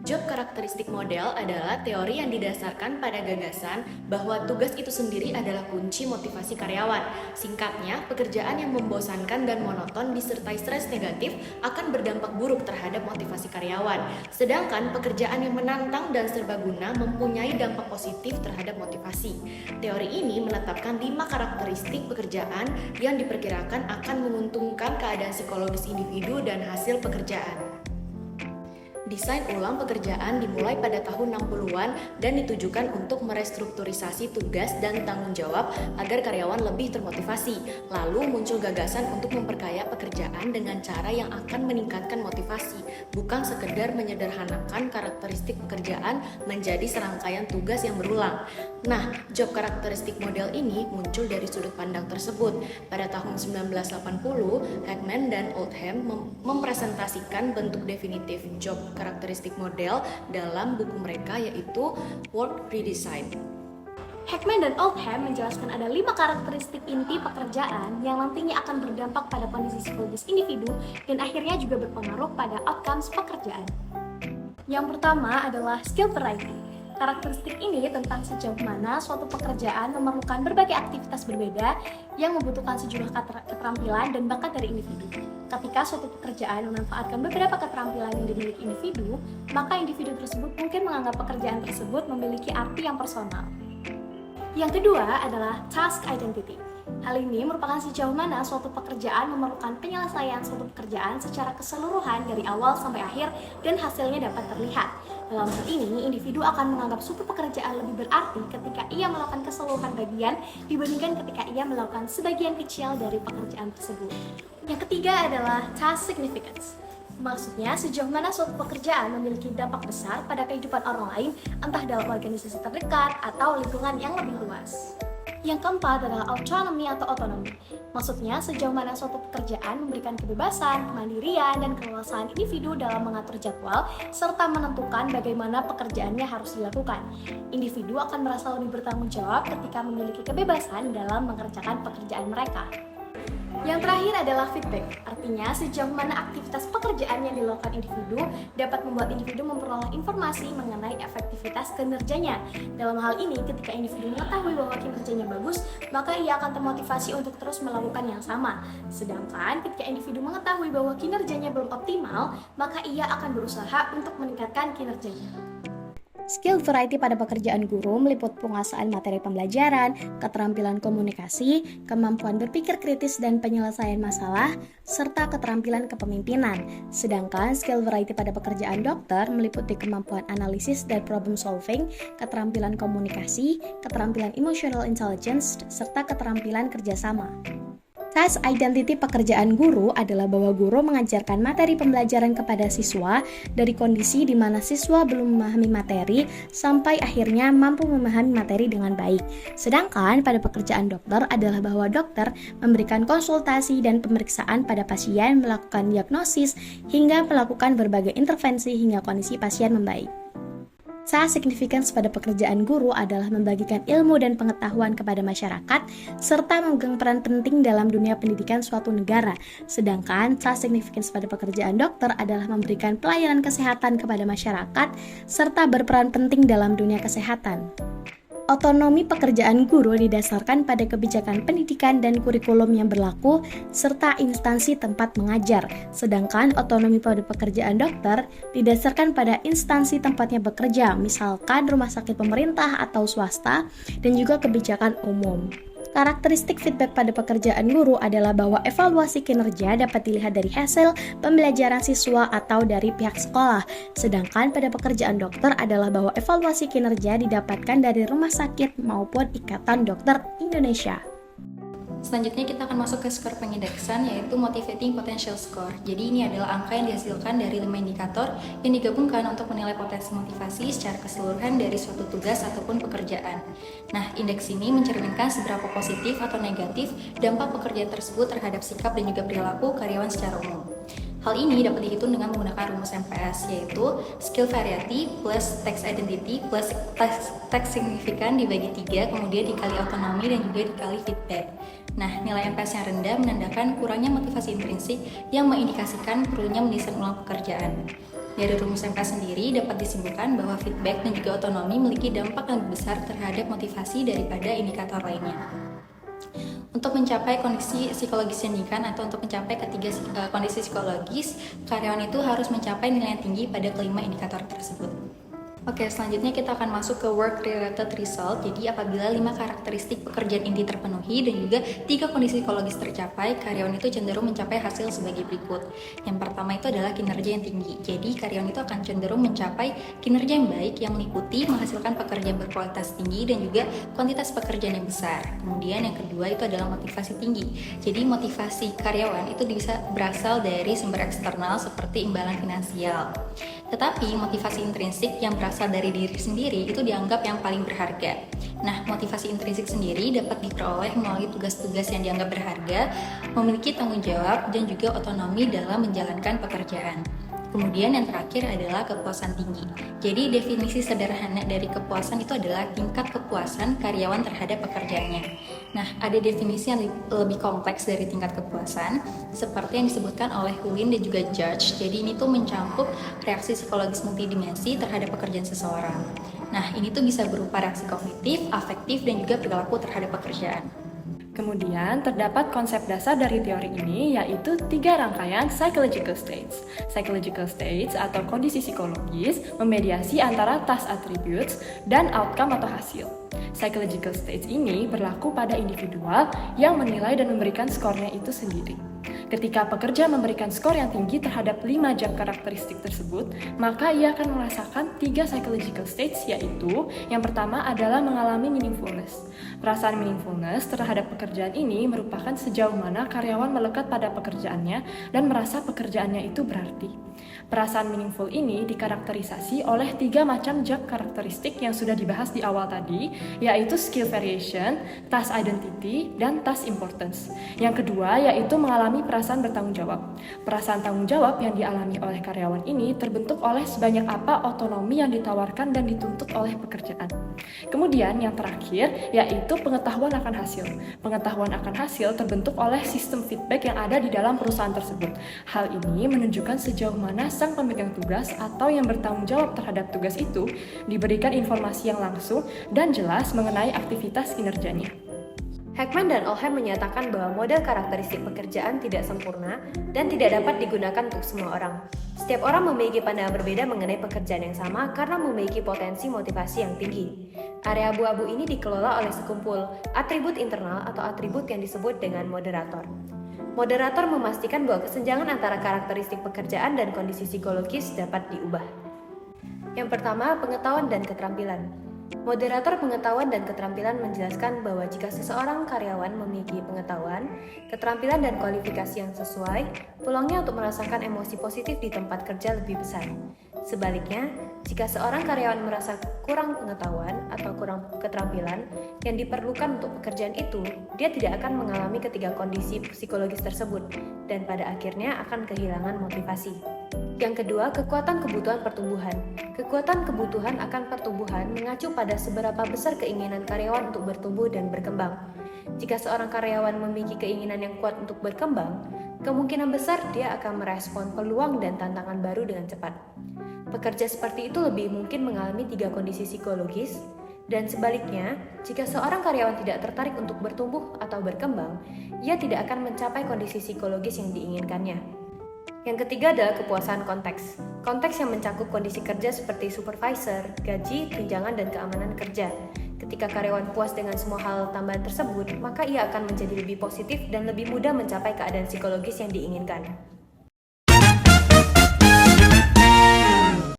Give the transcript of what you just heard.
Job karakteristik model adalah teori yang didasarkan pada gagasan bahwa tugas itu sendiri adalah kunci motivasi karyawan. Singkatnya, pekerjaan yang membosankan dan monoton disertai stres negatif akan berdampak buruk terhadap motivasi karyawan. Sedangkan pekerjaan yang menantang dan serbaguna mempunyai dampak positif terhadap motivasi. Teori ini menetapkan 5 karakteristik pekerjaan yang diperkirakan akan menguntungkan keadaan psikologis individu dan hasil pekerjaan. Desain ulang pekerjaan dimulai pada tahun 60-an dan ditujukan untuk merestrukturisasi tugas dan tanggung jawab agar karyawan lebih termotivasi. Lalu muncul gagasan untuk memperkaya pekerjaan dengan cara yang akan meningkatkan motivasi, bukan sekedar menyederhanakan karakteristik pekerjaan menjadi serangkaian tugas yang berulang. Nah, job karakteristik model ini muncul dari sudut pandang tersebut. Pada tahun 1980, Heckman dan Oldham mempresentasikan bentuk definitif job karakteristik model dalam buku mereka yaitu Work Redesign. Heckman dan Oldham menjelaskan ada 5 karakteristik inti pekerjaan yang nantinya akan berdampak pada kondisi psikologis individu dan akhirnya juga berpengaruh pada outcomes pekerjaan. Yang pertama adalah skill variety. Karakteristik ini tentang sejauh mana suatu pekerjaan memerlukan berbagai aktivitas berbeda yang membutuhkan sejumlah keterampilan dan bakat dari individu. Ketika suatu pekerjaan memanfaatkan beberapa keterampilan yang dimiliki individu, maka individu tersebut mungkin menganggap pekerjaan tersebut memiliki arti yang personal. Yang kedua adalah task identity. Hal ini merupakan sejauh mana suatu pekerjaan memerlukan penyelesaian suatu pekerjaan secara keseluruhan dari awal sampai akhir dan hasilnya dapat terlihat. Dalam hal ini, individu akan menganggap suatu pekerjaan lebih berarti ketika ia melakukan keseluruhan bagian dibandingkan ketika ia melakukan sebagian kecil dari pekerjaan tersebut. Yang ketiga adalah task significance. Maksudnya, sejauh mana suatu pekerjaan memiliki dampak besar pada kehidupan orang lain, entah dalam organisasi terdekat atau lingkungan yang lebih luas. Yang keempat adalah autonomy atau otonomi. Maksudnya, sejauh mana suatu pekerjaan memberikan kebebasan, kemandirian, dan keleluasaan individu dalam mengatur jadwal, serta menentukan bagaimana pekerjaannya harus dilakukan. Individu akan merasa lebih bertanggung jawab ketika memiliki kebebasan dalam mengerjakan pekerjaan mereka. Yang terakhir adalah feedback, artinya sejauh mana aktivitas pekerjaan yang dilakukan individu dapat membuat individu memperoleh informasi mengenai efektivitas kinerjanya. Dalam hal ini, ketika individu mengetahui bahwa kinerjanya bagus, maka ia akan termotivasi untuk terus melakukan yang sama. Sedangkan ketika individu mengetahui bahwa kinerjanya belum optimal, maka ia akan berusaha untuk meningkatkan kinerjanya. Skill variety pada pekerjaan guru meliput penguasaan materi pembelajaran, keterampilan komunikasi, kemampuan berpikir kritis dan penyelesaian masalah, serta keterampilan kepemimpinan. Sedangkan skill variety pada pekerjaan dokter meliputi kemampuan analisis dan problem solving, keterampilan komunikasi, keterampilan emotional intelligence, serta keterampilan kerjasama. Task identity pekerjaan guru adalah bahwa guru mengajarkan materi pembelajaran kepada siswa dari kondisi di mana siswa belum memahami materi sampai akhirnya mampu memahami materi dengan baik. Sedangkan pada pekerjaan dokter adalah bahwa dokter memberikan konsultasi dan pemeriksaan pada pasien, melakukan diagnosis, hingga melakukan berbagai intervensi hingga kondisi pasien membaik. Task significance pada pekerjaan guru adalah membagikan ilmu dan pengetahuan kepada masyarakat, serta memegang peran penting dalam dunia pendidikan suatu negara. Sedangkan task significance pada pekerjaan dokter adalah memberikan pelayanan kesehatan kepada masyarakat, serta berperan penting dalam dunia kesehatan. Otonomi pekerjaan guru didasarkan pada kebijakan pendidikan dan kurikulum yang berlaku, serta instansi tempat mengajar. Sedangkan otonomi pada pekerjaan dokter didasarkan pada instansi tempatnya bekerja, misalkan rumah sakit pemerintah atau swasta, dan juga kebijakan umum. Karakteristik feedback pada pekerjaan guru adalah bahwa evaluasi kinerja dapat dilihat dari hasil pembelajaran siswa atau dari pihak sekolah. Sedangkan pada pekerjaan dokter adalah bahwa evaluasi kinerja didapatkan dari rumah sakit maupun Ikatan Dokter Indonesia. Selanjutnya kita akan masuk ke skor pengindeksan, yaitu Motivating Potential Score. Jadi ini adalah angka yang dihasilkan dari 5 indikator yang digabungkan untuk menilai potensi motivasi secara keseluruhan dari suatu tugas ataupun pekerjaan. Nah, indeks ini mencerminkan seberapa positif atau negatif dampak pekerjaan tersebut terhadap sikap dan juga perilaku karyawan secara umum. Hal ini dapat dihitung dengan menggunakan rumus MPS, yaitu skill variety plus task identity plus task signifikan dibagi 3, kemudian dikali otonomi dan juga dikali feedback. Nah, nilai MPS yang rendah menandakan kurangnya motivasi intrinsik yang mengindikasikan perlunya mendesain ulang pekerjaan. Dari rumus MK sendiri dapat disimpulkan bahwa feedback dan juga otonomi memiliki dampak yang lebih besar terhadap motivasi daripada indikator lainnya. Untuk mencapai kondisi psikologis yang diinginkan atau untuk mencapai ketiga kondisi psikologis, karyawan itu harus mencapai nilai yang tinggi pada kelima indikator tersebut. Oke, selanjutnya kita akan masuk ke work-related result. Jadi apabila 5 karakteristik pekerjaan inti terpenuhi dan juga 3 kondisi psikologis tercapai, karyawan itu cenderung mencapai hasil sebagai berikut. Yang pertama itu adalah kinerja yang tinggi. Jadi karyawan itu akan cenderung mencapai kinerja yang baik yang meliputi menghasilkan pekerjaan berkualitas tinggi dan juga kuantitas pekerjaan yang besar. Kemudian yang kedua itu adalah motivasi tinggi. Jadi motivasi karyawan itu bisa berasal dari sumber eksternal seperti imbalan finansial. Tetapi motivasi intrinsik yang berasal dari diri sendiri itu dianggap yang paling berharga. Nah, motivasi intrinsik sendiri dapat diperoleh melalui tugas-tugas yang dianggap berharga, memiliki tanggung jawab, dan juga otonomi dalam menjalankan pekerjaan. Kemudian yang terakhir adalah kepuasan tinggi. Jadi definisi sederhana dari kepuasan itu adalah tingkat kepuasan karyawan terhadap pekerjaannya. Nah, ada definisi yang lebih kompleks dari tingkat kepuasan, seperti yang disebutkan oleh Hulin dan juga Judge. Jadi ini tuh mencakup reaksi psikologis multidimensi terhadap pekerjaan seseorang. Nah, ini tuh bisa berupa reaksi kognitif, afektif, dan juga perilaku terhadap pekerjaan. Kemudian, terdapat konsep dasar dari teori ini, yaitu 3 rangkaian psychological states. Psychological states atau kondisi psikologis memediasi antara task attributes dan outcome atau hasil. Psychological states ini berlaku pada individual yang menilai dan memberikan skornya itu sendiri. Ketika pekerja memberikan skor yang tinggi terhadap 5 job karakteristik tersebut, maka ia akan merasakan 3 psychological states, yaitu yang pertama adalah mengalami meaningfulness. Perasaan meaningfulness terhadap pekerjaan ini merupakan sejauh mana karyawan melekat pada pekerjaannya dan merasa pekerjaannya itu berarti. Perasaan meaningful ini dikarakterisasi oleh 3 macam job karakteristik yang sudah dibahas di awal tadi, yaitu skill variation, task identity, dan task importance. Yang kedua yaitu mengalami perasaan bertanggung jawab. Perasaan tanggung jawab yang dialami oleh karyawan ini terbentuk oleh sebanyak apa otonomi yang ditawarkan dan dituntut oleh pekerjaan. Kemudian yang terakhir yaitu pengetahuan akan hasil. Pengetahuan akan hasil terbentuk oleh sistem feedback yang ada di dalam perusahaan tersebut. Hal ini menunjukkan sejauh mana sang pemegang tugas atau yang bertanggung jawab terhadap tugas itu diberikan informasi yang langsung dan jelas mengenai aktivitas kinerjanya. Heckman dan Oldham menyatakan bahwa model karakteristik pekerjaan tidak sempurna dan tidak dapat digunakan untuk semua orang. Setiap orang memiliki pandangan berbeda mengenai pekerjaan yang sama karena memiliki potensi motivasi yang tinggi. Area abu-abu ini dikelola oleh sekumpul atribut internal atau atribut yang disebut dengan moderator. Moderator memastikan bahwa kesenjangan antara karakteristik pekerjaan dan kondisi psikologis dapat diubah. Yang pertama, pengetahuan dan keterampilan. Moderator pengetahuan dan keterampilan menjelaskan bahwa jika seseorang karyawan memiliki pengetahuan, keterampilan dan kualifikasi yang sesuai, peluangnya untuk merasakan emosi positif di tempat kerja lebih besar. Sebaliknya, jika seorang karyawan merasa kurang pengetahuan atau kurang keterampilan yang diperlukan untuk pekerjaan itu, dia tidak akan mengalami ketiga kondisi psikologis tersebut dan pada akhirnya akan kehilangan motivasi. Yang kedua, kekuatan kebutuhan pertumbuhan. Kekuatan kebutuhan akan pertumbuhan mengacu pada seberapa besar keinginan karyawan untuk bertumbuh dan berkembang. Jika seorang karyawan memiliki keinginan yang kuat untuk berkembang, kemungkinan besar dia akan merespon peluang dan tantangan baru dengan cepat. Pekerja seperti itu lebih mungkin mengalami 3 kondisi psikologis, dan sebaliknya, jika seorang karyawan tidak tertarik untuk bertumbuh atau berkembang, ia tidak akan mencapai kondisi psikologis yang diinginkannya. Yang ketiga adalah kepuasan konteks. Konteks yang mencakup kondisi kerja seperti supervisor, gaji, tunjangan, dan keamanan kerja. Ketika karyawan puas dengan semua hal tambahan tersebut, maka ia akan menjadi lebih positif dan lebih mudah mencapai keadaan psikologis yang diinginkan.